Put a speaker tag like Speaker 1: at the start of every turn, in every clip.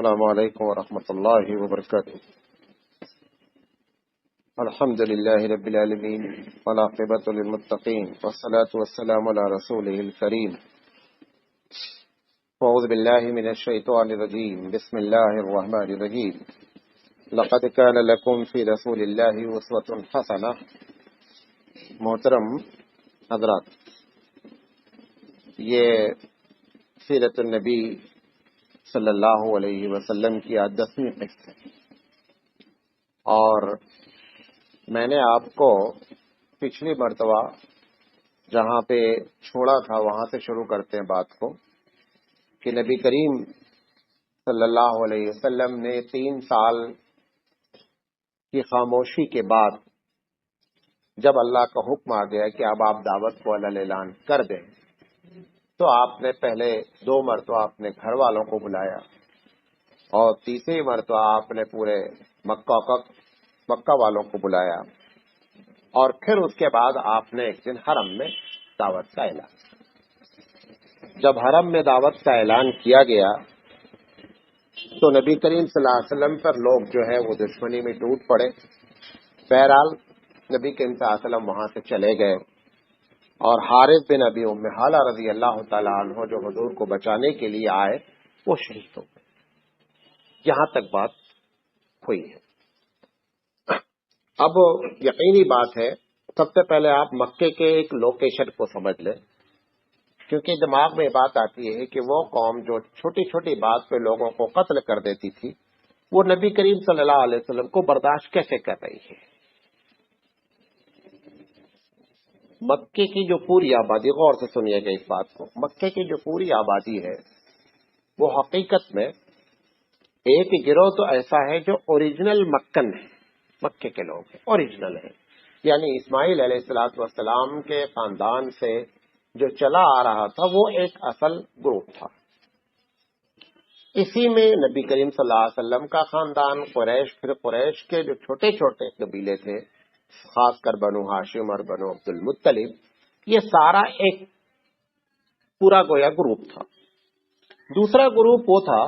Speaker 1: السلام علیکم ورحمۃ اللہ وبرکاتہ۔ الحمد للہ رب العالمین والعاقبۃ للمتقین والصلاة والسلام علی رسولہ الکریم۔ اعوذ باللہ من الشیطان الرجیم، بسم اللہ الرحمن الرحیم۔ لقد کان لکم فی رسول اللہ اسوۃ حسنہ۔ محترم حضرات، یہ سیرت النبی صلی اللہ علیہ وسلم کی 10ویں قسط ہے، اور میں نے آپ کو پچھلی مرتبہ جہاں پہ چھوڑا تھا وہاں سے شروع کرتے ہیں بات کو، کہ نبی کریم صلی اللہ علیہ وسلم نے 3 سال کی خاموشی کے بعد جب اللہ کا حکم آ گیا کہ اب آپ دعوت کو علل اعلان کر دیں، تو آپ نے پہلے 2 مرتبہ اپنے گھر والوں کو بلایا، اور تیسری مرتبہ آپ نے پورے مکہ والوں کو بلایا، اور پھر اس کے بعد آپ نے ایک دن حرم میں دعوت کا اعلان۔ جب حرم میں دعوت کا اعلان کیا گیا تو نبی کریم صلی اللہ علیہ وسلم پر لوگ جو ہے وہ دشمنی میں ٹوٹ پڑے۔ بہرحال نبی کریم صلی اللہ علیہ وسلم وہاں سے چلے گئے، اور حارث بن ابی ام حالہ رضی اللہ تعالی عنہ جو حضور کو بچانے کے لیے آئے وہ شہید ہو گئے۔ یہاں تک بات ہوئی ہے۔ اب یقینی بات ہے، سب سے پہلے آپ مکے کے ایک لوکیشن کو سمجھ لیں، کیونکہ دماغ میں بات آتی ہے کہ وہ قوم جو چھوٹی چھوٹی بات پہ لوگوں کو قتل کر دیتی تھی، وہ نبی کریم صلی اللہ علیہ وسلم کو برداشت کیسے کر رہی ہے۔ مکے کی جو پوری آبادی، غور سے سنیے گا اس بات کو، مکے کی جو پوری آبادی ہے وہ حقیقت میں ایک گروہ تو ایسا ہے جو اوریجنل مکن ہے، مکے کے لوگ ہیں، اوریجنل ہیں، یعنی اسماعیل علیہ السلام کے خاندان سے جو چلا آ رہا تھا وہ ایک اصل گروپ تھا۔ اسی میں نبی کریم صلی اللہ علیہ وسلم کا خاندان، قریش، پھر قریش کے جو چھوٹے چھوٹے قبیلے تھے، خاص کر بنو ہاشم اور بنو عبد المطلب، یہ سارا ایک پورا گویا گروپ تھا۔ دوسرا گروپ وہ تھا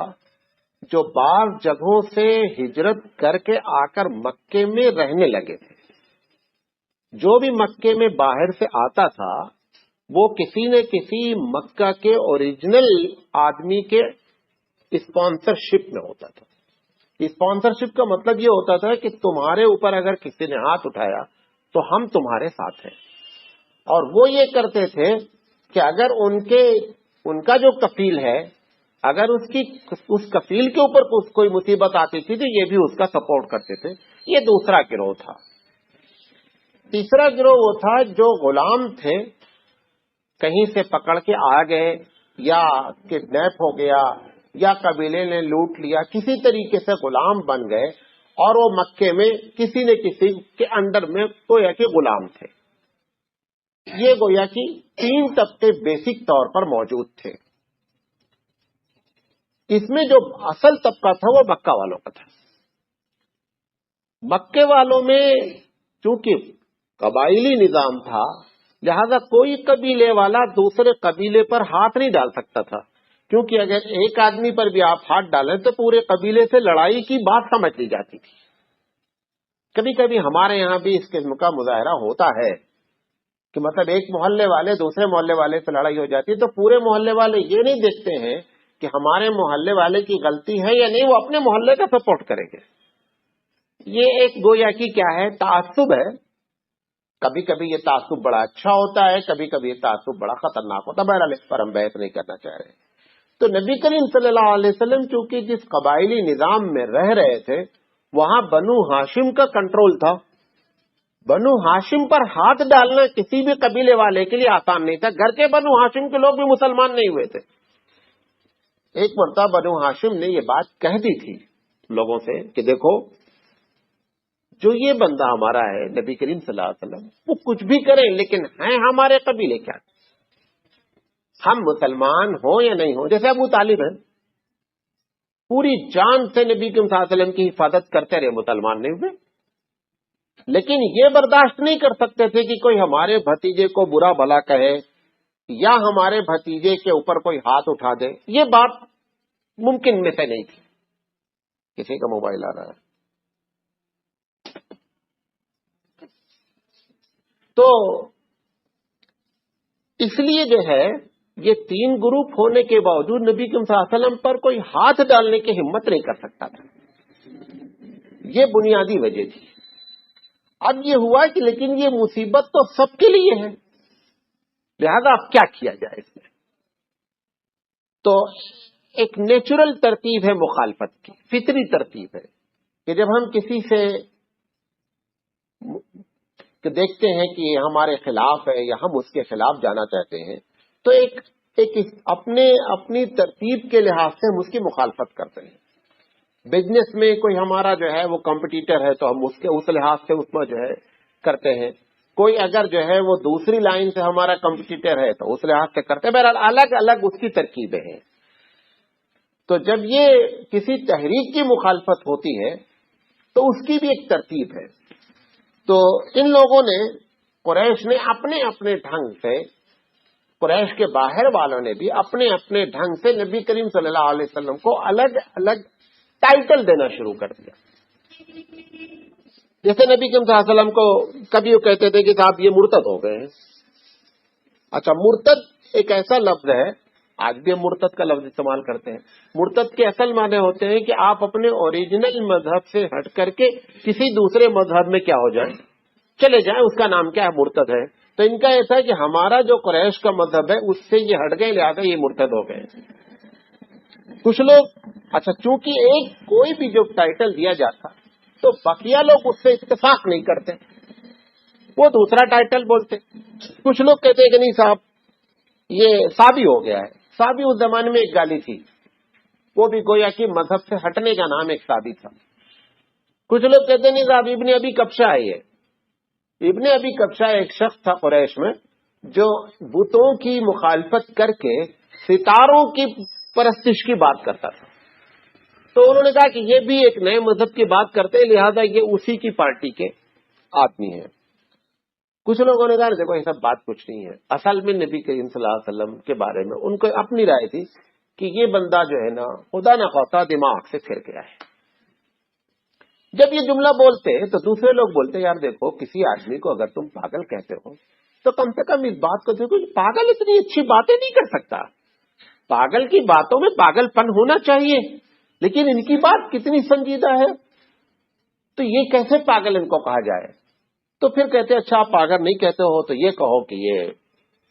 Speaker 1: جو بعض جگہوں سے ہجرت کر کے آ کر مکے میں رہنے لگے تھے۔ جو بھی مکے میں باہر سے آتا تھا وہ کسی نہ کسی مکہ کے اوریجنل آدمی کے اسپانسرشپ میں ہوتا تھا۔ اسپانسرشپ کا مطلب یہ ہوتا تھا کہ تمہارے اوپر اگر کسی نے ہاتھ اٹھایا تو ہم تمہارے ساتھ ہیں، اور وہ یہ کرتے تھے کہ اگر ان کا جو کفیل ہے، اگر اس کفیل کے اوپر کوئی مصیبت آتی تھی تو یہ بھی اس کا سپورٹ کرتے تھے۔ یہ دوسرا گروہ تھا۔ تیسرا گروہ وہ تھا جو غلام تھے، کہیں سے پکڑ کے آ گئے یا کڈنیپ ہو گیا یا قبیلے نے لوٹ لیا، کسی طریقے سے غلام بن گئے، اور وہ مکے میں کسی نہ کسی کے انڈر میں گویا کہ غلام تھے۔ یہ گویا کہ 3 طبقے بیسک طور پر موجود تھے۔ اس میں جو اصل طبقہ تھا وہ مکہ والوں کا تھا۔ مکے والوں میں چونکہ قبائلی نظام تھا، لہذا کوئی قبیلے والا دوسرے قبیلے پر ہاتھ نہیں ڈال سکتا تھا، کیونکہ اگر ایک آدمی پر بھی آپ ہاتھ ڈالیں تو پورے قبیلے سے لڑائی کی بات سمجھ لی جاتی تھی۔ کبھی کبھی ہمارے یہاں بھی اس قسم کا مظاہرہ ہوتا ہے کہ مطلب ایک محلے والے دوسرے محلے والے سے لڑائی ہو جاتی ہے تو پورے محلے والے یہ نہیں دیکھتے ہیں کہ ہمارے محلے والے کی غلطی ہے یا نہیں، وہ اپنے محلے کا سپورٹ کریں گے۔ یہ ایک گویا کی کیا ہے، تعصب ہے۔ کبھی کبھی یہ تعصب بڑا اچھا ہوتا ہے، کبھی کبھی یہ تعصب بڑا خطرناک ہوتا ہے۔ بہرحال اس پر ہم بحث نہیں کرنا چاہ رہے۔ تو نبی کریم صلی اللہ علیہ وسلم چونکہ جس قبائلی نظام میں رہ رہے تھے وہاں بنو ہاشم کا کنٹرول تھا۔ بنو ہاشم پر ہاتھ ڈالنا کسی بھی قبیلے والے کے لیے آسان نہیں تھا۔ گھر کے بنو ہاشم کے لوگ بھی مسلمان نہیں ہوئے تھے۔ ایک مرتبہ بنو ہاشم نے یہ بات کہہ دی تھی لوگوں سے کہ دیکھو، جو یہ بندہ ہمارا ہے نبی کریم صلی اللہ علیہ وسلم، وہ کچھ بھی کریں لیکن ہیں ہمارے قبیلے کیا، ہم مسلمان ہوں یا نہیں ہوں۔ جیسے ابو طالب ہیں، پوری جان سے نبی کریم صلی اللہ علیہ وسلم کی حفاظت کرتے رہے، مسلمان نہیں ہوئے، لیکن یہ برداشت نہیں کر سکتے تھے کہ کوئی ہمارے بھتیجے کو برا بھلا کہے یا ہمارے بھتیجے کے اوپر کوئی ہاتھ اٹھا دے۔ یہ بات ممکن میں سے نہیں تھی۔ کسی کا موبائل آ رہا ہے. تو اس لیے جو ہے یہ 3 گروپ ہونے کے باوجود نبی کریم صلی اللہ علیہ وسلم پر کوئی ہاتھ ڈالنے کی ہمت نہیں کر سکتا تھا. یہ بنیادی وجہ تھی. اب یہ ہوا کہ لیکن یہ مصیبت تو سب کے لیے ہے، لہذا اب کیا کیا جائے اس میں. تو ایک نیچرل ترتیب ہے مخالفت کی، فطری ترتیب ہے کہ جب ہم کسی سے دیکھتے ہیں کہ یہ ہمارے خلاف ہے یا ہم اس کے خلاف جانا چاہتے ہیں تو ایک اپنی ترتیب کے لحاظ سے ہم اس کی مخالفت کرتے ہیں. بزنس میں کوئی ہمارا جو ہے وہ کمپٹیٹر ہے تو ہم اس لحاظ سے اس میں جو ہے کرتے ہیں. کوئی اگر جو ہے وہ دوسری لائن سے ہمارا کمپٹیٹر ہے تو اس لحاظ سے کرتے ہیں. بہرحال الگ الگ اس کی ترکیبیں ہیں. تو جب یہ کسی تحریک کی مخالفت ہوتی ہے تو اس کی بھی ایک ترتیب ہے. تو ان لوگوں نے، قریش نے اپنے اپنے ڈھنگ سے، قریش کے باہر والوں نے بھی اپنے اپنے ڈھنگ سے نبی کریم صلی اللہ علیہ وسلم کو الگ الگ ٹائٹل دینا شروع کر دیا. جیسے نبی کریم صلی اللہ علیہ وسلم کو کبھی وہ کہتے تھے کہ صاحب یہ مرتد ہو گئے ہیں. اچھا، مرتد ایک ایسا لفظ ہے، آج بھی ہم مرتد کا لفظ استعمال کرتے ہیں. مرتد کے اصل معنی ہوتے ہیں کہ آپ اپنے اوریجنل مذہب سے ہٹ کر کے کسی دوسرے مذہب میں کیا ہو جائیں، چلے جائیں، اس کا نام کیا ہے، مرتد ہے. تو ان کا ایسا ہے کہ ہمارا جو قریش کا مذہب ہے اس سے یہ ہٹ گئے، لہٰذا یہ مرتد ہو گئے. کچھ لوگ، اچھا چونکہ کوئی بھی جو ٹائٹل دیا جاتا تو بقیہ لوگ اس سے اتفاق نہیں کرتے، وہ دوسرا ٹائٹل بولتے. کچھ لوگ کہتے ہیں کہ نہیں صاحب یہ صابی ہو گیا ہے. صابی اس زمانے میں ایک گالی تھی، وہ بھی گویا کہ مذہب سے ہٹنے کا نام ایک صابی تھا. کچھ لوگ کہتے ہیں نہیں صاحب ابن ابی کبشہ ہے. یہ ابن ابی کبشہ ایک شخص تھا قریش میں جو بتوں کی مخالفت کر کے ستاروں کی پرستش کی بات کرتا تھا. تو انہوں نے کہا کہ یہ بھی ایک نئے مذہب کی بات کرتے ہیں، لہذا یہ اسی کی پارٹی کے آدمی ہیں. کچھ لوگوں نے کہا دیکھو یہ سب بات کچھ نہیں ہے. اصل میں نبی کریم صلی اللہ علیہ وسلم کے بارے میں ان کو اپنی رائے تھی کہ یہ بندہ جو ہے نا خدا نہ خواستہ دماغ سے پھر گیا ہے. جب یہ جملہ بولتے تو دوسرے لوگ بولتے یار دیکھو کسی آدمی کو اگر تم پاگل کہتے ہو تو کم سے کم اس بات کو دیکھو پاگل اتنی اچھی باتیں نہیں کر سکتا. پاگل کی باتوں میں پاگل پن ہونا چاہیے، لیکن ان کی بات کتنی سنجیدہ ہے، تو یہ کیسے پاگل ان کو کہا جائے. تو پھر کہتے اچھا آپ پاگل نہیں کہتے ہو تو یہ کہو کہ یہ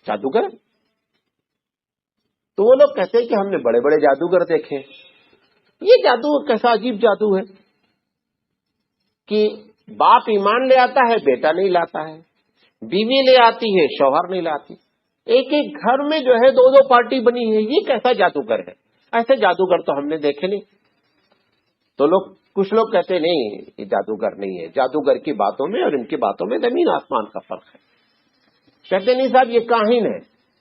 Speaker 1: جادوگر. تو وہ لوگ کہتے ہیں کہ ہم نے بڑے بڑے جادوگر دیکھے. یہ جادو کیسا عجیب جادو ہے کہ باپ ایمان لے آتا ہے بیٹا نہیں لاتا ہے، بیوی لے آتی ہے شوہر نہیں لاتی، ایک ایک گھر میں جو ہے 2 پارٹی بنی ہے. یہ کیسا جادوگر ہے؟ ایسے جادوگر تو ہم نے دیکھے نہیں. تو کچھ لوگ کہتے نہیں یہ جادوگر نہیں ہے، جادوگر کی باتوں میں اور ان کی باتوں میں زمین آسمان کا فرق ہے. کہتے نہیں صاحب یہ کاہن ہے.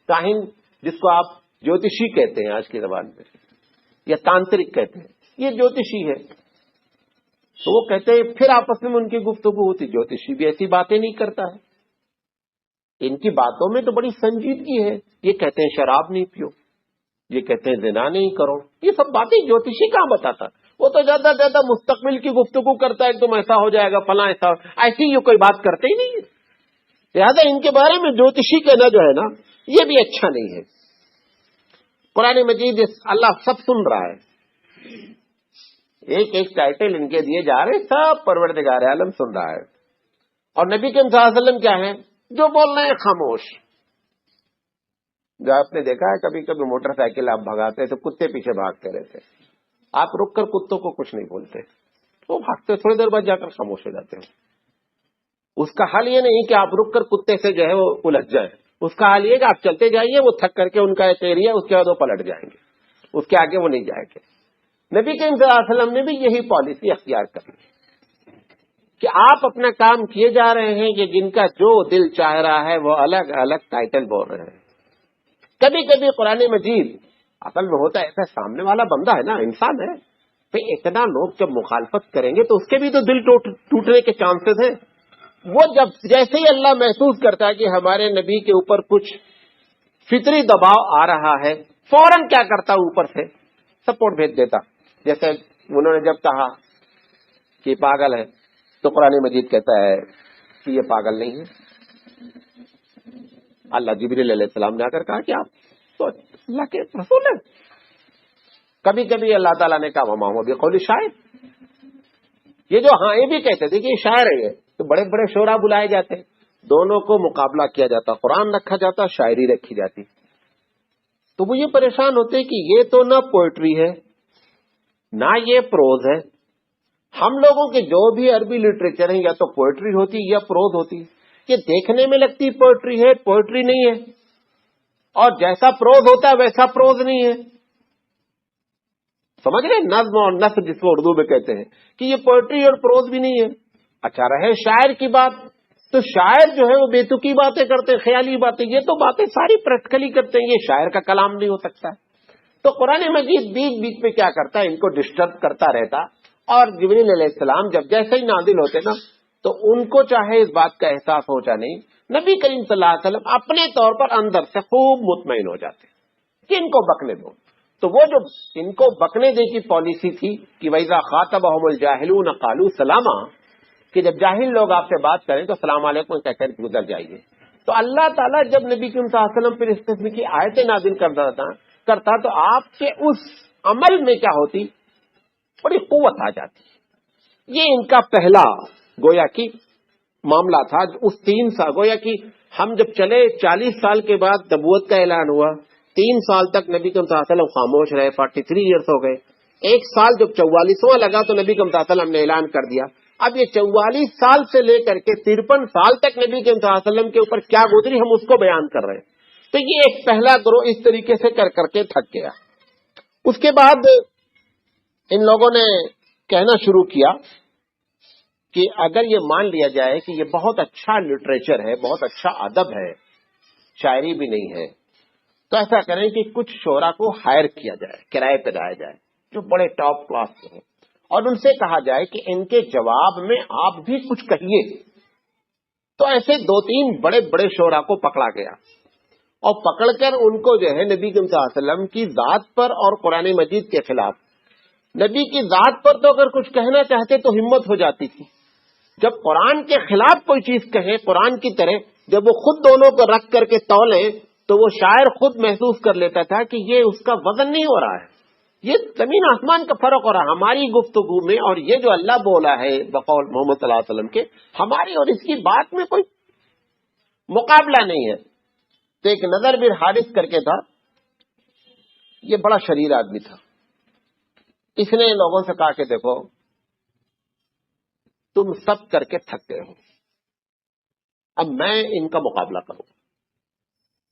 Speaker 1: کاہن جس کو آپ جوتشی کہتے ہیں آج کی زبان میں، یا تانترک کہتے ہیں، یہ جوتشی ہے. تو وہ کہتے ہیں پھر آپس میں ان کی گفتگو ہوتی، جوتشی بھی ایسی باتیں نہیں کرتا ہے، ان کی باتوں میں تو بڑی سنجیدگی ہے. یہ کہتے ہیں شراب نہیں پیو، یہ کہتے ہیں زنا نہیں کرو. یہ سب باتیں جوتشی کہاں بتاتا؟ وہ تو زیادہ زیادہ مستقبل کی گفتگو کرتا ہے، تم ایسا ہو جائے گا فلاں ایسا، ایسی یہ کوئی بات کرتے ہی نہیں ہے. لہٰذا ان کے بارے میں جوتشی کہنا جو ہے نا یہ بھی اچھا نہیں ہے. قرآن مجید اللہ سب سن رہا ہے، ایک ایک ٹائٹل ان کے دیے جا رہے، سب پروردگار عالم سن رہا ہے. اور نبی کریم صلی اللہ علیہ وسلم کیا ہے، جو بول رہے ہیں خاموش. جو آپ نے دیکھا ہے کبھی کبھی موٹر سائیکل آپ بھگاتے تو کتے پیچھے بھاگتے رہتے، آپ رک کر کتوں کو کچھ نہیں بولتے، وہ بھاگتے تھوڑی دیر بعد جا کر خاموش ہو جاتے ہیں. اس کا حل یہ نہیں کہ آپ رک کر کتے سے جو ہے وہ الجھ جائیں، اس کا حل یہ کہ آپ چلتے جائیے، وہ تھک کر کے ان کا ایک ایریا، اس کے بعد وہ پلٹ جائیں گے، اس کے آگے وہ نہیں جائیں گے. نبی کریم صلی اللہ علیہ وسلم نے بھی یہی پالیسی اختیار کر لی کہ آپ اپنا کام کیے جا رہے ہیں کہ جن کا جو دل چاہ رہا ہے وہ الگ الگ ٹائٹل بول رہے ہیں. کبھی کبھی قرآن مجید اصل میں ہوتا ہے ایسا، سامنے والا بندہ ہے نا، انسان ہے، تو اتنا لوگ جب مخالفت کریں گے تو اس کے بھی تو دل ٹوٹنے کے چانسز ہیں. وہ جب جیسے ہی اللہ محسوس کرتا ہے کہ ہمارے نبی کے اوپر کچھ فطری دباؤ آ رہا ہے، فوراً کیا کرتا اوپر سے سپورٹ بھیج دیتا. جیسے انہوں نے جب کہا کہ پاگل ہے تو قرآن مجید کہتا ہے کہ یہ پاگل نہیں ہے۔ اللہ جبریل علیہ السلام نے آ کر کہا کہ آپ تو اللہ کے رسول ہیں۔ کبھی کبھی اللہ تعالیٰ نے کہا وما هو بقول شاعر، یہ جو ہاں یہ بھی کہتے تھے کہ یہ شاعر ہے، تو بڑے بڑے شعراء بلائے جاتے ہیں، دونوں کو مقابلہ کیا جاتا، قرآن رکھا جاتا، شاعری رکھی جاتی، تو وہ یہ پریشان ہوتے کہ یہ تو نہ پوئٹری ہے نہ یہ پروز ہے۔ ہم لوگوں کے جو بھی عربی لٹریچر ہیں یا تو پوئٹری ہوتی یا پروز ہوتی، یہ دیکھنے میں لگتی پوئٹری ہے، پوئٹری نہیں ہے، اور جیسا پروز ہوتا ہے ویسا پروز نہیں ہے۔ سمجھ رہے، نظم اور نثر جس کو اردو میں کہتے ہیں، کہ یہ پوئٹری اور پروز بھی نہیں ہے۔ اچھا رہے شاعر کی بات، تو شاعر جو ہے وہ بے تکی باتیں کرتے ہیں، خیالی باتیں، یہ تو باتیں ساری پریکٹیکلی کرتے ہیں، یہ شاعر کا کلام نہیں ہو سکتا ہے۔ تو قرآن مجید بیچ بیچ میں کیا کرتا ہے، ان کو ڈسٹرب کرتا رہتا، اور جبریل علیہ السلام جب جیسے ہی نازل ہوتے نا تو ان کو چاہے اس بات کا احساس ہو چاہے نہیں، نبی کریم صلی اللہ علیہ وسلم اپنے طور پر اندر سے خوب مطمئن ہو جاتے کہ ان کو بکنے دو۔ تو وہ جو ان کو بکنے دے کی پالیسی تھی کہ وَإِذَا خَاطَبَهُمُ الْجَاهِلُونَ قَالُوا سَلَامًا، کہ جب جاہل لوگ آپ سے بات کریں تو السلام علیکم کہہ کر گزر جائیے۔ تو اللہ تعالیٰ جب نبی کریم صلی اللہ علیہ وسلم پر اس قسم کی آیتیں نازل کرتا تو آپ کے اس عمل میں کیا ہوتی، بڑی قوت آ جاتی۔ یہ ان کا پہلا گویا کی معاملہ تھا، اس 3 سال گویا کی ہم جب چلے 40 سال کے بعد نبوت کا اعلان ہوا، 3 سال تک نبی کریم صلی اللہ علیہ وسلم خاموش رہے، 43 ایئرس ہو گئے، 1 سال جب 44واں لگا تو نبی کریم صلی اللہ علیہ وسلم نے اعلان کر دیا۔ اب یہ 44 سال سے لے کر کے 53 سال تک نبی کریم صلی اللہ علیہ وسلم کے اوپر کیا گزری ہم اس کو بیان کر رہے ہیں۔ تو یہ ایک پہلا گروہ اس طریقے سے کر کے تھک گیا۔ اس کے بعد ان لوگوں نے کہنا شروع کیا کہ اگر یہ مان لیا جائے کہ یہ بہت اچھا لٹریچر ہے، بہت اچھا ادب ہے، شاعری بھی نہیں ہے، تو ایسا کریں کہ کچھ شعراء کو ہائر کیا جائے، کرائے پہ لایا جائے جو بڑے ٹاپ کلاس کے ہیں، اور ان سے کہا جائے کہ ان کے جواب میں آپ بھی کچھ کہیے۔ تو ایسے 2-3 بڑے بڑے شعراء کو پکڑا گیا، اور پکڑ کر ان کو جو ہے نبی کریم صلی اللہ علیہ وسلم کی ذات پر اور قرآن مجید کے خلاف، نبی کی ذات پر تو اگر کچھ کہنا چاہتے تو ہمت ہو جاتی تھی، جب قرآن کے خلاف کوئی چیز کہیں قرآن کی طرح، جب وہ خود دونوں کو رکھ کر کے تولیں تو وہ شاعر خود محسوس کر لیتا تھا کہ یہ اس کا وزن نہیں ہو رہا ہے، یہ زمین آسمان کا فرق ہو رہا ہے ہماری گفتگو میں، اور یہ جو اللہ بولا ہے بقول محمد صلی اللہ علیہ وسلم کے، ہماری اور اس کی بات میں کوئی مقابلہ نہیں ہے۔ تو ایک نظر بن حارث کر کے تھا، یہ بڑا شریر آدمی تھا، اس نے لوگوں سے کہا کہ دیکھو تم سب کر کے تھک گئے ہو، اب میں ان کا مقابلہ کروں،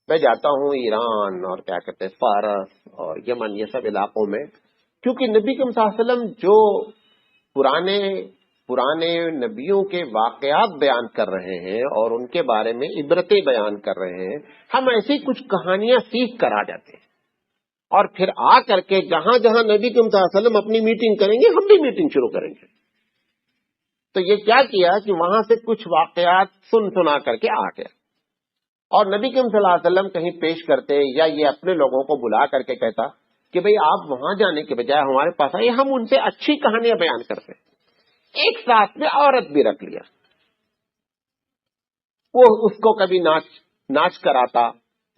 Speaker 1: میں جاتا ہوں ایران اور کیا کہتے ہیں فارس اور یمن، یہ سب علاقوں میں، کیونکہ نبی کریم صلی اللہ علیہ وسلم جو پرانے نبیوں کے واقعات بیان کر رہے ہیں اور ان کے بارے میں عبرتیں بیان کر رہے ہیں، ہم ایسی کچھ کہانیاں سیکھ کر آ جاتے ہیں، اور پھر آ کر کے جہاں جہاں نبی کریم صلی اللہ علیہ وسلم اپنی میٹنگ کریں گے ہم بھی میٹنگ شروع کریں گے۔ تو یہ کیا کیا کہ وہاں سے کچھ واقعات سنا کر کے آ گیا، اور نبی کریم صلی اللہ علیہ وسلم کہیں پیش کرتے یا یہ اپنے لوگوں کو بلا کر کے کہتا کہ بھئی آپ وہاں جانے کے بجائے ہمارے پاس آئیے، ہم ان سے اچھی کہانیاں بیان کرتے ہیں۔ ایک ساتھ میں عورت بھی رکھ لیا، وہ اس کو کبھی ناچ کراتا،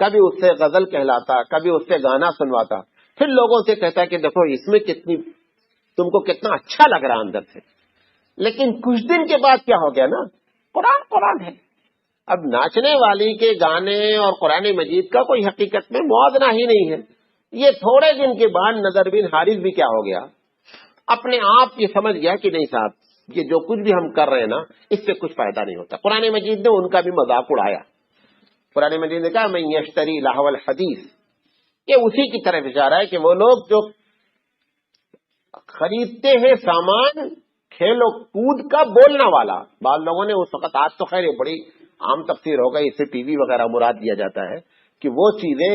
Speaker 1: کبھی اس سے غزل کہلاتا، کبھی اس سے گانا سنواتا، پھر لوگوں سے کہتا کہ دیکھو اس میں تم کو کتنا اچھا لگ رہا اندر سے۔ لیکن کچھ دن کے بعد کیا ہو گیا نا، قرآن ہے، اب ناچنے والی کے گانے اور قرآن مجید کا کوئی حقیقت میں موازنہ ہی نہیں ہے۔ یہ تھوڑے دن کے بعد نظر بن حارث بھی کیا ہو گیا، اپنے آپ یہ سمجھ گیا کہ نہیں صاحب یہ جو کچھ بھی ہم کر رہے ہیں نا اس سے کچھ فائدہ نہیں ہوتا۔ قرآن مجید نے ان کا بھی مذاق اڑایا، قرآن مجید نے کہا من یشتری لہو الحدیث، یہ اسی کی طرف اشارہ ہے کہ وہ لوگ جو خریدتے ہیں سامان کھیل و کود کا بولنا والا، بعض لوگوں نے اس وقت، آج تو خیر یہ بڑی عام تفسیر ہو گئی، اس سے ٹی وی وغیرہ مراد دیا جاتا ہے کہ وہ چیزیں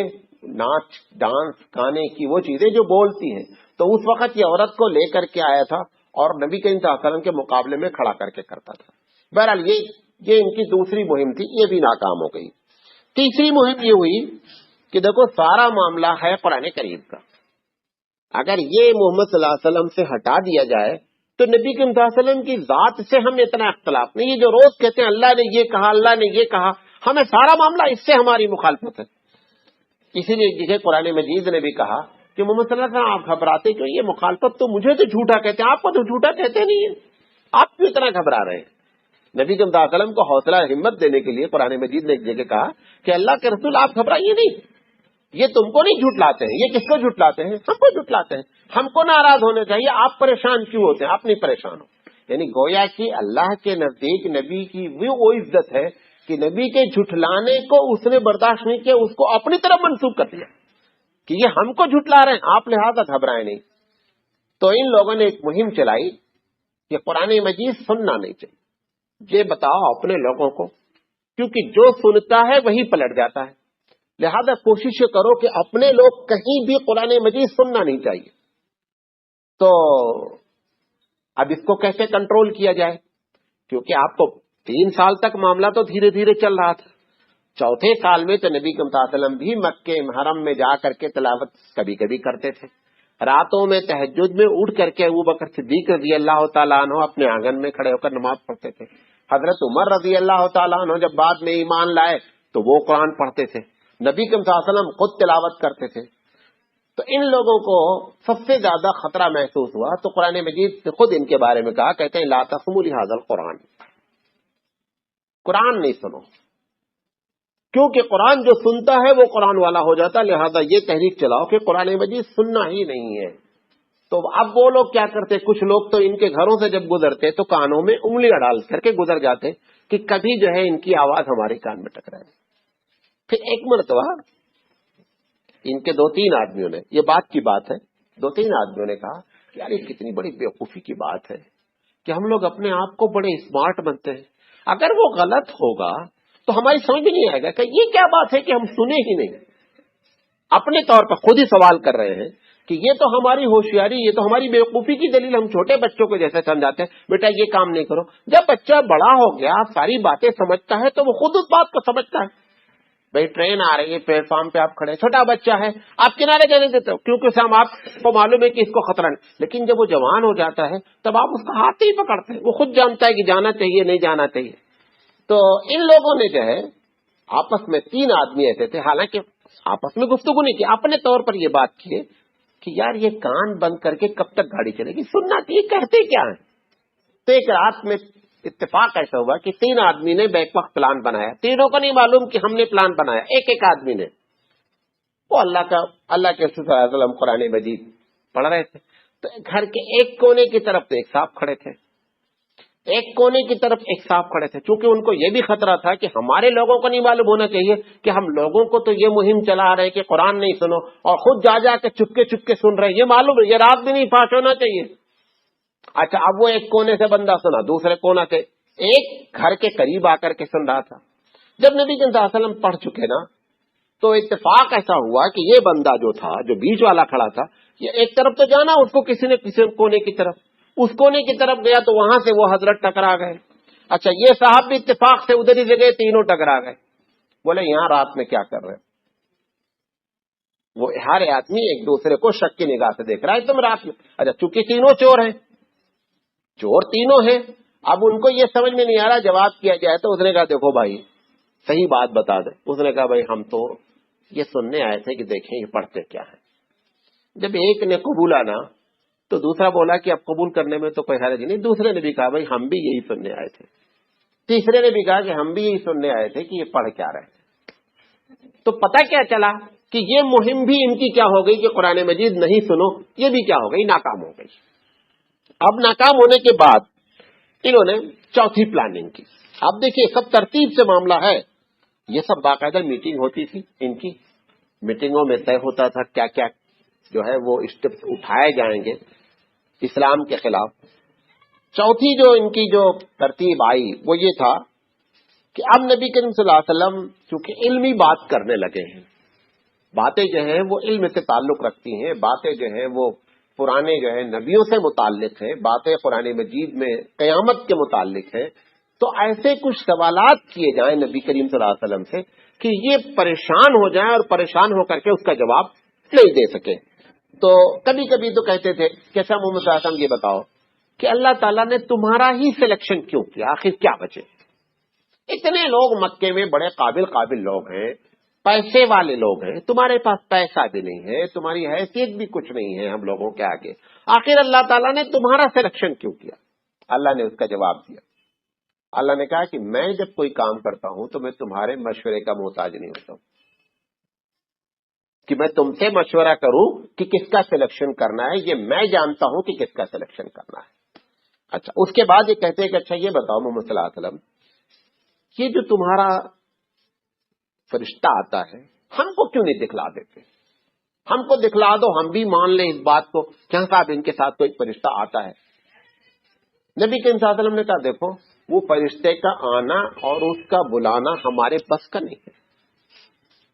Speaker 1: ناچ ڈانس گانے کی وہ چیزیں جو بولتی ہیں، تو اس وقت یہ عورت کو لے کر کے آیا تھا اور نبی کریم صلی اللہ علیہ وسلم کے مقابلے میں کھڑا کر کے کرتا تھا۔ بہرحال یہ ان کی دوسری مہم تھی، یہ بھی ناکام ہو گئی۔ تیسری مہم یہ ہوئی کہ دیکھو سارا معاملہ ہے قرآن کریم کا، اگر یہ محمد صلی اللہ علیہ وسلم سے ہٹا دیا جائے تو نبی کریم صلی اللہ علیہ وسلم کی ذات سے ہم اتنا اختلاف نہیں. یہ جو روز کہتے ہیں اللہ نے یہ کہا, اللہ نے یہ کہا, ہمیں سارا معاملہ اس سے ہماری مخالفت ہے. اسی لیے دیکھیں قرآن مجید نے بھی کہا کہ محمد صلی اللہ علیہ وسلم آپ گھبراتے کیوں؟ یہ مخالفت تو مجھے تو جھوٹا کہتے ہیں, آپ کو تو جھوٹا کہتے نہیں ہیں, آپ کیوں اتنا گھبرا رہے ہیں؟ نبی کریم صلی اللہ علیہ وسلم کو حوصلہ ہمت دینے کے لیے قرآن مجید نے ایک جگہ کہا کہ اللہ کے رسول آپ گھبرائیے نہیں, یہ تم کو نہیں جھٹلاتے ہیں. یہ کس کو جھٹلاتے ہیں؟ ہم کو جھٹلاتے ہیں. ہم کو ناراض ہونے چاہیے, آپ پریشان کیوں ہوتے ہیں؟ آپ نہیں پریشان ہو. یعنی گویا کہ اللہ کے نزدیک نبی کی وہ عزت ہے کہ نبی کے جھٹلانے کو اس نے برداشت نہیں کیا, اس کو اپنی طرف منسوخ کر دیا کہ یہ ہم کو جھٹلا رہے ہیں, آپ لہذا گھبرائے نہیں. تو ان لوگوں نے ایک مہم چلائی کہ قرآن مجید سننا نہیں چاہیے. یہ بتاؤ اپنے لوگوں کو, کیونکہ جو سنتا ہے وہی پلٹ جاتا ہے, لہذا کوشش کرو کہ اپنے لوگ کہیں بھی قرآن مجید سننا نہیں چاہیے. تو اب اس کو کیسے کنٹرول کیا جائے؟ کیونکہ آپ کو 3 سال تک معاملہ تو دھیرے دھیرے چل رہا تھا. چوتھے سال میں تو نبی کریم صلی اللہ علیہ وسلم بھی مکے محرم میں جا کر کے تلاوت کبھی کبھی کرتے تھے. راتوں میں تہجد میں اٹھ کر کے ابو بکر صدیق رضی اللہ تعالیٰ عنہ اپنے آنگن میں کھڑے ہو کر نماز پڑھتے تھے. حضرت عمر رضی اللہ تعالیٰ عنہ جب بعد میں ایمان لائے تو وہ قرآن پڑھتے تھے. نبی کریم صلی اللہ علیہ وسلم خود تلاوت کرتے تھے. تو ان لوگوں کو سب سے زیادہ خطرہ محسوس ہوا تو قرآن مجید نے خود ان کے بارے میں کہا, کہتے ہیں لا تسمعوا لہذا القرآن, قرآن نہیں سنو, کیونکہ قرآن جو سنتا ہے وہ قرآن والا ہو جاتا, لہذا یہ تحریک چلاؤ کہ قرآن مجید سننا ہی نہیں ہے. تو اب وہ لوگ کیا کرتے, کچھ لوگ تو ان کے گھروں سے جب گزرتے تو کانوں میں انگلیاں ڈال کر کے گزر جاتے کہ کبھی جو ہے ان کی آواز ہمارے کان میں ٹکرائے. پھر ایک مرتبہ ان کے 2-3 آدمیوں نے, یہ بات کی بات ہے, 2-3 آدمیوں نے کہا کہ یار یہ کتنی بڑی بیوقوفی کی بات ہے کہ ہم لوگ اپنے آپ کو بڑے اسمارٹ بنتے ہیں, اگر وہ غلط ہوگا تو ہماری سمجھ میں نہیں آئے گا کہ یہ کیا بات ہے کہ ہم سنے ہی نہیں. اپنے طور پر خود ہی سوال کر رہے ہیں کہ یہ تو ہماری ہوشیاری, یہ تو ہماری بیوقوفی کی دلیل. ہم چھوٹے بچوں کو جیسے سمجھاتے ہیں بیٹا یہ کام نہیں کرو, جب بچہ بڑا ہو گیا ساری باتیں سمجھتا ہے تو وہ خود اس بات کو سمجھتا ہے. بھائی ٹرین آ رہی ہے, پلیٹ فارم پہ آپ کھڑے, چھوٹا بچہ ہے, آپ کنارے جانے دیتے ہو کیونکہ اسے آپ کو معلوم ہے کہ اس کو خطرہ نہیں. لیکن جب وہ جوان ہو جاتا ہے تب آپ اس کا ہاتھ ہی پکڑتے ہیں, وہ خود جانتا ہے کہ جانا چاہیے نہیں جانا چاہیے. تو ان لوگوں نے جو ہے آپس میں 3 آدمی ایسے تھے, حالانکہ آپس میں گفتگو نہیں کی, اپنے طور پر یہ بات کیے کہ یار یہ کان بند کر کے کب تک گاڑی چلے گی, سننا چاہیے, کہتے کیا ہیں. تو ایک رات میں اتفاق ایسا ہوا کہ 3 آدمی نے بیک وقت پلان بنایا. تینوں کو نہیں معلوم کہ ہم نے پلان بنایا, ایک آدمی نے. وہ اللہ کے رسول صلی اللہ علیہ وسلم قرآن مجید پڑھ رہے تھے, تو گھر کے ایک کونے کی طرف تو ایک صاحب کھڑے تھے, ایک کونے کی طرف ایک صاحب کھڑے تھے. چونکہ ان کو یہ بھی خطرہ تھا کہ ہمارے لوگوں کو نہیں معلوم ہونا چاہیے کہ ہم لوگوں کو تو یہ مہم چلا رہے کہ قرآن نہیں سنو, اور خود جا کے چپکے سن رہے, یہ معلوم ہے, یہ رات بھی نہیں فاش ہونا چاہیے. اچھا, اب وہ ایک کونے سے بندہ سنا, دوسرے کونا سے ایک گھر کے قریب آ کر کے سن رہا تھا. جب نبی صلی اللہ علیہ وسلم پڑھ چکے نا تو اتفاق ایسا ہوا کہ یہ بندہ جو تھا, جو بیچ والا کھڑا تھا, یہ ایک طرف تو جانا اس کو کسی نے کسی کونے کی طرف, اس کونے کی طرف گیا تو وہاں سے وہ حضرت ٹکرا گئے. اچھا, یہ صاحب بھی اتفاق سے ادھر ہی جگہ, تینوں ٹکرا گئے. بولے یہاں رات میں کیا کر رہے ہیں؟ وہ ہر آدمی ایک دوسرے کو شک کی نگاہ سے دیکھ رہا ہے, تم رات میں. اچھا, چونکہ تینوں چور ہیں, چور تینوں ہیں, اب ان کو یہ سمجھ میں نہیں آ رہا جواب کیا جائے. تو اس نے کہا دیکھو بھائی صحیح بات بتا دیں. اس نے کہا بھائی ہم تو یہ سننے آئے تھے کہ دیکھیں یہ پڑھتے کیا ہے. جب ایک نے قبولا نا تو دوسرا بولا کہ اب قبول کرنے میں تو کوئی حرج نہیں. دوسرے نے بھی کہا بھائی ہم بھی یہی سننے آئے تھے. تیسرے نے بھی کہا کہ ہم بھی یہی سننے آئے تھے کہ یہ پڑھ کیا رہے. تو پتہ کیا چلا کہ یہ مہم بھی ان کی کیا ہو گئی کہ قرآن مجید نہیں سنو, یہ بھی کیا ہو گئی, ناکام ہو گئی. اب ناکام ہونے کے بعد انہوں نے چوتھی پلاننگ کی. اب دیکھیے سب ترتیب سے معاملہ ہے, یہ سب باقاعدہ میٹنگ ہوتی تھی ان کی, میٹنگوں میں طے ہوتا تھا کیا کیا جو ہے وہ اسٹیپس اٹھائے جائیں گے اسلام کے خلاف. چوتھی جو ان کی جو ترتیب آئی وہ یہ تھا کہ اب نبی کریم صلی اللہ علیہ وسلم چونکہ علمی بات کرنے لگے ہیں, باتیں جو ہیں وہ علم سے تعلق رکھتی ہیں, باتیں جو ہیں وہ پرانے جو ہے نبیوں سے متعلق ہیں, باتیں قرآن مجید میں قیامت کے متعلق ہیں. تو ایسے کچھ سوالات کیے جائیں نبی کریم صلی اللہ علیہ وسلم سے کہ یہ پریشان ہو جائیں اور پریشان ہو کر کے اس کا جواب نہیں دے سکیں. تو کبھی کبھی تو کہتے تھے کہ اچھا محمد صلی اللہ علیہ وسلم یہ بتاؤ کہ اللہ تعالیٰ نے تمہارا ہی سلیکشن کیوں کیا، آخر کیا بچے؟ اتنے لوگ مکے میں بڑے قابل لوگ ہیں، پیسے والے لوگ ہیں، تمہارے پاس پیسہ بھی نہیں ہے، تمہاری حیثیت بھی کچھ نہیں ہے ہم لوگوں کے آگے، آخر اللہ تعالیٰ نے تمہارا سلیکشن کیوں کیا؟ اللہ نے اس کا جواب دیا، اللہ نے کہا کہ میں جب کوئی کام کرتا ہوں تو میں تمہارے مشورے کا محتاج نہیں ہوتا ہوں کہ میں تم سے مشورہ کروں کہ کس کا سلیکشن کرنا ہے، یہ میں جانتا ہوں کہ کس کا سلیکشن کرنا ہے۔ اچھا، اس کے بعد یہ کہتے ہیں کہ اچھا یہ بتاؤ محمد صلی اللہ علیہ وسلم، یہ جو تمہارا فرشتہ آتا ہے ہم کو کیوں نہیں دکھلا دیتے؟ ہم کو دکھلا دو، ہم بھی مان لیں اس بات کو کہ صاحب ان کے ساتھ کوئی فرشتہ آتا ہے۔ نبی کریم صلی اللہ علیہ وسلم نے کہا دیکھو، وہ فرشتے کا آنا اور اس کا بلانا ہمارے بس کا نہیں ہے،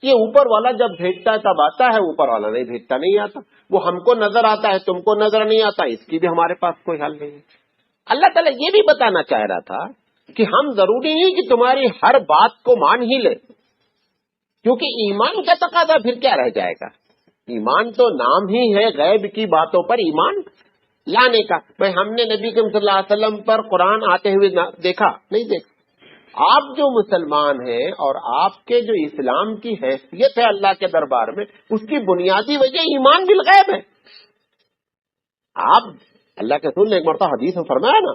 Speaker 1: یہ اوپر والا جب بھیجتا ہے تب آتا ہے، اوپر والا نہیں بھیجتا نہیں آتا، وہ ہم کو نظر آتا ہے تم کو نظر نہیں آتا، اس کی بھی ہمارے پاس کوئی حل نہیں ہے۔ اللہ تعالیٰ یہ بھی بتانا چاہ رہا تھا کہ ہم ضروری نہیں کہ تمہاری ہر بات کو مان ہی لیں، کیونکہ ایمان کا تقاضا پھر کیا رہ جائے گا؟ ایمان تو نام ہی ہے غیب کی باتوں پر ایمان لانے کا۔ بھائی ہم نے نبی کریم صلی اللہ علیہ وسلم پر قرآن آتے ہوئے دیکھا نہیں دیکھا؟ آپ جو مسلمان ہیں اور آپ کے جو اسلام کی حیثیت ہے اللہ کے دربار میں، اس کی بنیادی وجہ ایمان بالغیب ہے۔ آپ اللہ کے رسول نے ایک مرتبہ حدیث میں فرمایا نا،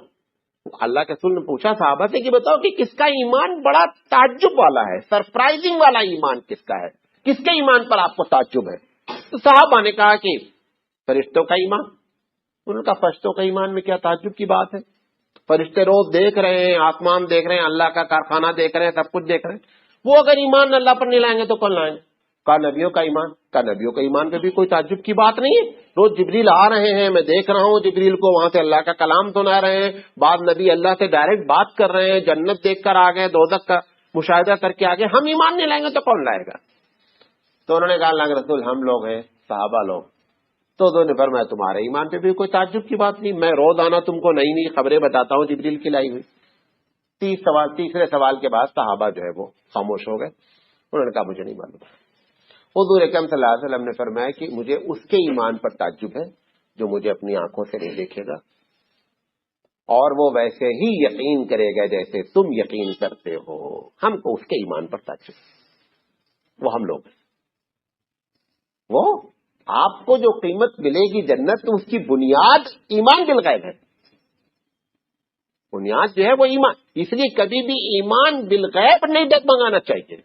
Speaker 1: اللہ کے رسول نے پوچھا صحابہ سے کہ بتاؤ کہ کس کا ایمان بڑا تعجب والا ہے، سرپرائزنگ والا ایمان کس کا ہے، کس کے ایمان پر آپ کو تعجب ہے؟ تو صحابہ نے کہا کہ فرشتوں کا ایمان۔ ان کا فرشتوں کا ایمان میں کیا تعجب کی بات ہے؟ فرشتے روز دیکھ رہے ہیں، آسمان دیکھ رہے ہیں، اللہ کا کارخانہ دیکھ رہے ہیں، سب کچھ دیکھ رہے ہیں، وہ اگر ایمان اللہ پر نہیں لائیں گے تو کون لائیں گے؟ کہا نبیوں کا ایمان، کہا نبیوں کا ایمان پہ بھی کوئی تعجب کی بات نہیں ہے، روز جبریل آ رہے ہیں، میں دیکھ رہا ہوں جبریل کو، وہاں سے اللہ کا کلام سنا رہے ہیں، بعض نبی اللہ سے ڈائریکٹ بات کر رہے ہیں، جنت دیکھ کر آ گئے، دوزخ کا مشاہدہ کر کے آ گئے، ہم ایمان نہیں لائیں گے تو کون لائے گا؟ تو انہوں نے کہا اللہ کے رسول ہم لوگ ہیں صحابہ لوگ، تو انہوں نے فرمایا تمہارے ایمان پہ بھی کوئی تعجب کی بات نہیں، میں روزانہ تم کو نئی نئی خبریں بتاتا ہوں جبریل کی لائی ہوئی۔ تیسرے سوال کے بعد صحابہ جو ہے وہ خاموش ہو گئے، انہوں نے کہا مجھے نہیں معلوم۔ حضور اکرم صلی اللہ علیہ وسلم نے فرمایا کہ مجھے اس کے ایمان پر تعجب ہے جو مجھے اپنی آنکھوں سے نہیں دیکھے گا، اور وہ ویسے ہی یقین کرے گا جیسے تم یقین کرتے ہو۔ ہم کو اس کے ایمان پر تعجب ہے، وہ ہم لوگ ہیں۔ وہ آپ کو جو قیمت ملے گی جنت، اس کی بنیاد ایمان بالغیب ہے، بنیاد جو ہے وہ ایمان، اس لیے کبھی بھی ایمان بالغیب نہیں ڈگمگانا چاہیے۔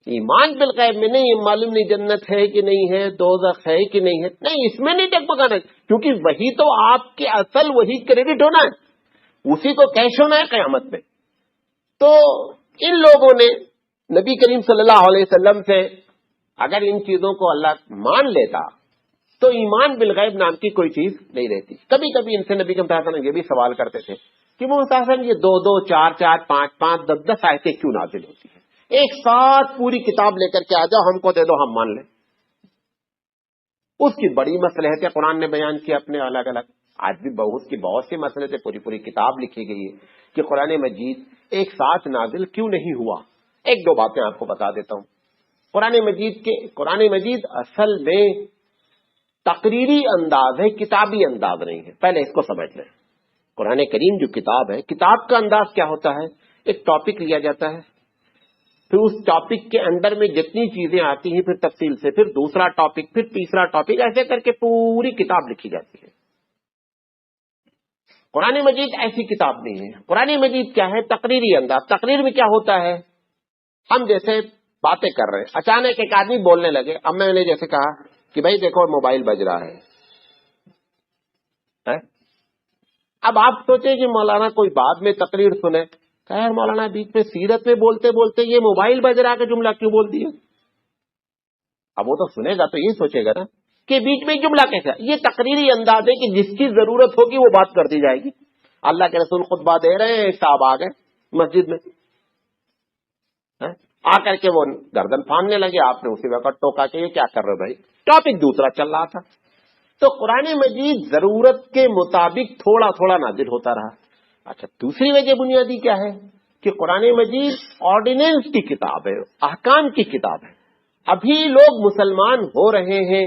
Speaker 1: ایمان بالغیب میں نہیں معلوم نہیں جنت ہے کہ نہیں ہے، دوزخ ہے کہ نہیں ہے، نہیں، اس میں نہیں ڈگمگانا، کیونکہ وہی تو آپ کے اصل وہی کریڈٹ ہونا ہے، اسی کو کیش ہونا ہے قیامت میں۔ تو ان لوگوں نے نبی کریم صلی اللہ علیہ وسلم سے اگر ان چیزوں کو اللہ مان لیتا تو ایمان بالغیب نام کی کوئی چیز نہیں رہتی۔ کبھی کبھی ان سے نبی کریم صلی اللہ علیہ وسلم یہ بھی سوال کرتے تھے کہ محمد صلی اللہ علیہ وسلم یہ 2 4 4 5 5 10 آیتیں کیوں نازل ہوتی ہیں؟ ایک ساتھ پوری کتاب لے کر کے آ جاؤ، ہم کو دے دو، ہم مان لیں۔ اس کی بڑی مصلحتیں قرآن نے بیان کی اپنے الگ الگ، آج بھی بہت سی مصلحتیں، پوری کتاب لکھی گئی ہے کہ قرآن مجید ایک ساتھ نازل کیوں نہیں ہوا۔ 1 2 باتیں آپ کو بتا دیتا ہوں۔ قرآن مجید اصل میں تقریری انداز ہے، کتابی انداز نہیں ہے، پہلے اس کو سمجھ لیں۔ قرآن کریم جو کتاب ہے، کتاب کا انداز کیا ہوتا ہے؟ ایک ٹاپک لیا جاتا ہے، پھر اس ٹاپک کے اندر میں جتنی چیزیں آتی ہیں پھر تفصیل سے، پھر دوسرا ٹاپک، پھر تیسرا ٹاپک، ایسے کر کے پوری کتاب لکھی جاتی ہے۔ قرآن مجید ایسی کتاب نہیں ہے۔ قرآن مجید کیا ہے؟ تقریری انداز۔ تقریر میں کیا ہوتا ہے؟ ہم جیسے باتیں کر رہے ہیں، اچانک ایک آدمی بولنے لگے، اب میں نے جیسے کہا کہ بھائی دیکھو موبائل بج رہا ہے، اب آپ سوچیں کہ مولانا کوئی بعد میں تقریر سنے، خیر مولانا بیچ میں سیرت میں بولتے بولتے یہ موبائل بج رہا کا جملہ کیوں بول دیا؟ اب وہ تو سنے گا تو یہ سوچے گا نا کہ بیچ میں جملہ کیسا؟ یہ تقریری انداز ہے کہ جس کی ضرورت ہوگی وہ بات کر دی جائے گی۔ اللہ کے رسول خطبہ دے رہے ہیں، صاحب آ گئے مسجد میں، آ کر کے وہ گردن پھاڑنے لگے، آپ نے اسی وقت ٹوکا کہ یہ کیا کر رہے بھائی، ٹاپک دوسرا چل رہا تھا۔ تو قرآن مجید ضرورت کے مطابق تھوڑا تھوڑا نازل ہوتا رہا۔ اچھا، دوسری وجہ بنیادی کیا ہے کہ قرآن مجید آرڈیننس کی کتاب ہے، احکام کی کتاب ہے۔ ابھی لوگ مسلمان ہو رہے ہیں،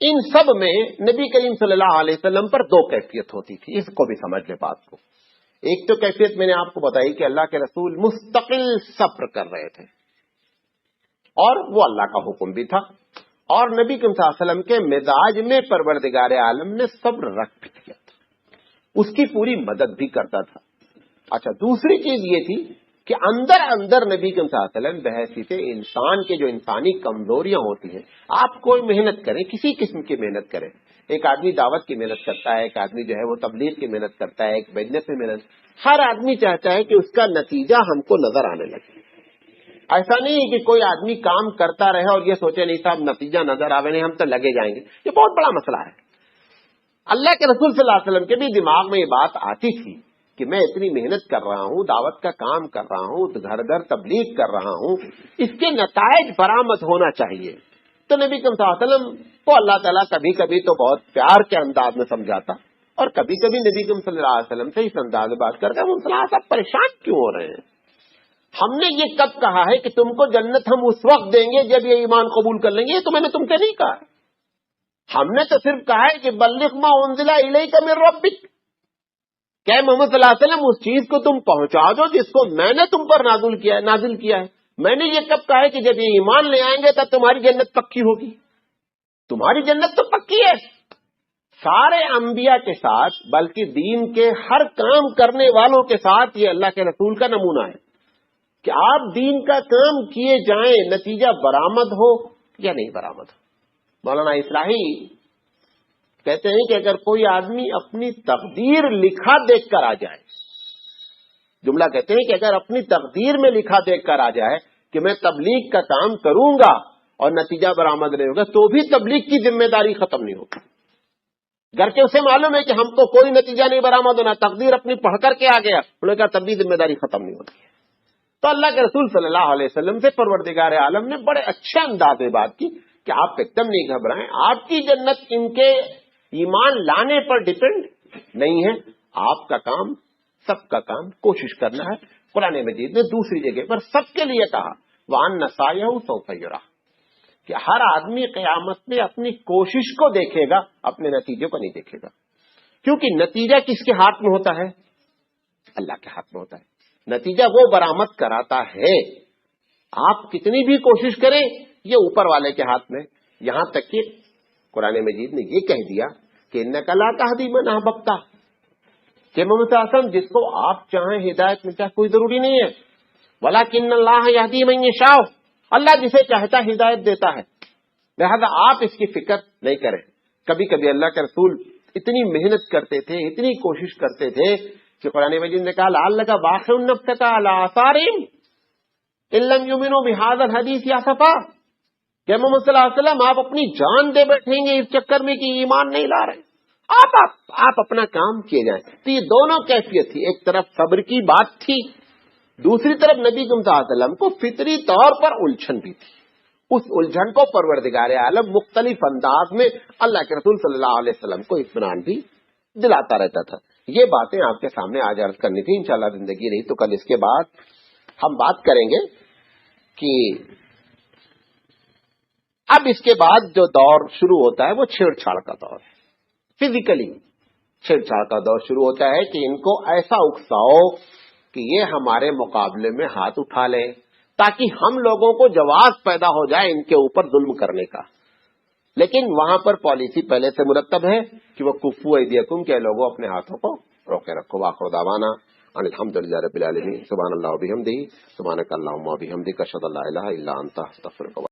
Speaker 1: ان سب میں نبی کریم صلی اللہ علیہ وسلم پر دو کیفیت ہوتی تھی، اس کو بھی سمجھ لے بات کو۔ ایک تو کیفیت میں نے آپ کو بتائی کہ اللہ کے رسول مستقل صبر کر رہے تھے، اور وہ اللہ کا حکم بھی تھا، اور نبی کریم صلی اللہ علیہ وسلم کے مزاج میں پروردگار عالم نے صبر رکھ بھی دیا تھا، اس کی پوری مدد بھی کرتا تھا۔ اچھا، دوسری چیز یہ تھی کہ اندر اندر نبی کریم صلی اللہ علیہ وسلم بحیثیت انسان کے جو انسانی کمزوریاں ہوتی ہیں، آپ کوئی محنت کریں، کسی قسم کی محنت کریں، ایک آدمی دعوت کی محنت کرتا ہے، ایک آدمی جو ہے وہ تبلیغ کی محنت کرتا ہے، ایک بزنس میں محنت، ہر آدمی چاہتا ہے کہ اس کا نتیجہ ہم کو نظر آنے لگے۔ ایسا نہیں ہے کہ کوئی آدمی کام کرتا رہے اور یہ سوچے نہیں صاحب نتیجہ نظر آوے نہیں، ہم تو لگے جائیں گے، یہ بہت بڑا مسئلہ ہے۔ اللہ کے رسول صلی اللہ علیہ وسلم کے بھی دماغ میں یہ بات آتی تھی کہ میں اتنی محنت کر رہا ہوں، دعوت کا کام کر رہا ہوں، گھر گھر تبلیغ کر رہا ہوں، اس کے نتائج برآمد ہونا چاہیے۔ تو نبی صلی اللہ علیہ وسلم کو اللہ تعالیٰ کبھی کبھی تو بہت پیار کے انداز میں سمجھاتا، اور کبھی کبھی نبی صلی اللہ علیہ وسلم سے اس انداز میں بات کرتا ہے، صاحب پریشان کیوں ہو رہے ہیں؟ ہم نے یہ کب کہا ہے کہ تم کو جنت ہم اس وقت دیں گے جب یہ ایمان قبول کر لیں گے؟ یہ تو میں نے تم سے نہیں کہا، ہم نے تو صرف کہا ہے کہ بلغ ما انزل الیک من ربک، کہ محمد صلی اللہ علیہ وسلم اس چیز کو تم پہنچا دو جس کو میں نے تم پر نازل کیا ہے۔ میں نے یہ کب کہا ہے کہ جب یہ ایمان لے آئیں گے تب تمہاری جنت پکی ہوگی؟ تمہاری جنت تو پکی ہے۔ سارے انبیاء کے ساتھ، بلکہ دین کے ہر کام کرنے والوں کے ساتھ یہ اللہ کے رسول کا نمونہ ہے کہ آپ دین کا کام کیے جائیں، نتیجہ برآمد ہو یا نہیں برآمد ہو۔ مولانا اصلاحی کہتے ہیں کہ اگر کوئی آدمی اپنی تقدیر لکھا دیکھ کر آ جائے، جملہ کہتے ہیں کہ اگر اپنی تقدیر میں لکھا دیکھ کر آ جائے کہ میں تبلیغ کا کام کروں گا اور نتیجہ برآمد نہیں ہوگا، تو بھی تبلیغ کی ذمہ داری ختم نہیں ہوگی، گرچہ اسے معلوم ہے کہ ہم کو کوئی نتیجہ نہیں برآمد ہونا، تقدیر اپنی پڑھ کر کے آ گیا، انہوں نے کہا تب بھی ذمہ داری ختم نہیں ہوتی ہے۔ تو اللہ کے رسول صلی اللہ علیہ وسلم سے پروردگار عالم نے بڑے اچھے انداز میں بات کی کہ آپ ایک دم نہیں گھبرائیں، آپ کی جنت ان کے ایمان لانے پر ڈیپینڈ نہیں ہے، آپ کا کام، سب کا کام کوشش کرنا ہے۔ قرآن مجید نے دوسری جگہ پر سب کے لیے کہا وَأَنَّ سَعْيَهُ سَوْفَ يُرَىٰ، کہ ہر آدمی قیامت میں اپنی کوشش کو دیکھے گا، اپنے نتیجے کو نہیں دیکھے گا، کیونکہ نتیجہ کس کے ہاتھ میں ہوتا ہے؟ اللہ کے ہاتھ میں ہوتا ہے۔ نتیجہ وہ برآمد کراتا ہے، آپ کتنی بھی کوشش کریں یہ اوپر والے کے ہاتھ میں۔ یہاں تک کہ قرآن مجید نے یہ کہہ دیا کہ اِنَّكَ لَا تَهْدِي مَنْ أَحْبَبْتَ، کہ محمد صلی اللہ علیہ وسلم جس کو آپ چاہیں ہدایت میں چاہے کوئی ضروری نہیں ہے، وَلَكِنَّ اللَّهَ يَهْدِي مَن يَشَاءُ، اللہ جسے چاہتا ہدایت دیتا ہے، لہذا آپ اس کی فکر نہیں کریں۔ کبھی کبھی اللہ کے رسول اتنی محنت کرتے تھے، اتنی کوشش کرتے تھے کہ قرآن مجید نے کہا لعلک باخع نفسک علی آثارہم ان لم یؤمنوا بہذا الحدیث اسفا، کہ محمد صلی اللہ علیہ وسلم آپ اپنی جان دے بیٹھیں گے اس چکر میں کہ ایمان نہیں لا رہے، آپ اپنا کام کیے جائیں۔ تو یہ دونوں کیفیت تھی، ایک طرف صبر کی بات تھی، دوسری طرف نبی صلی اللہ علیہ وسلم کو فطری طور پر الجھن بھی تھی۔ اس الجھن کو پروردگار عالم مختلف انداز میں اللہ کے رسول صلی اللہ علیہ وسلم کو اطمینان بھی دلاتا رہتا تھا۔ یہ باتیں آپ کے سامنے آج عرض کرنی تھی، انشاءاللہ زندگی رہی تو کل اس کے بعد ہم بات کریں گے کہ اب اس کے بعد جو دور شروع ہوتا ہے وہ چھیڑ چھاڑ کا دور ہے۔ فزیکلی چھیڑ چھاڑ کا دور شروع ہوتا ہے کہ ان کو ایسا اکساؤ کہ یہ ہمارے مقابلے میں ہاتھ اٹھا لیں، تاکہ ہم لوگوں کو جواز پیدا ہو جائے ان کے اوپر ظلم کرنے کا۔ لیکن وہاں پر پالیسی پہلے سے مرتب ہے کہ وہ کفو ایدیکم، کہ لوگوں اپنے ہاتھوں کو روکے رکھو۔ وآخر دعوانا ان الحمدللہ رب العالمین، سبحان اللہ وبحمدہ، سبحانک اللہم وبحمدک، اشہد ان لا الہ الا انت، استغفرک۔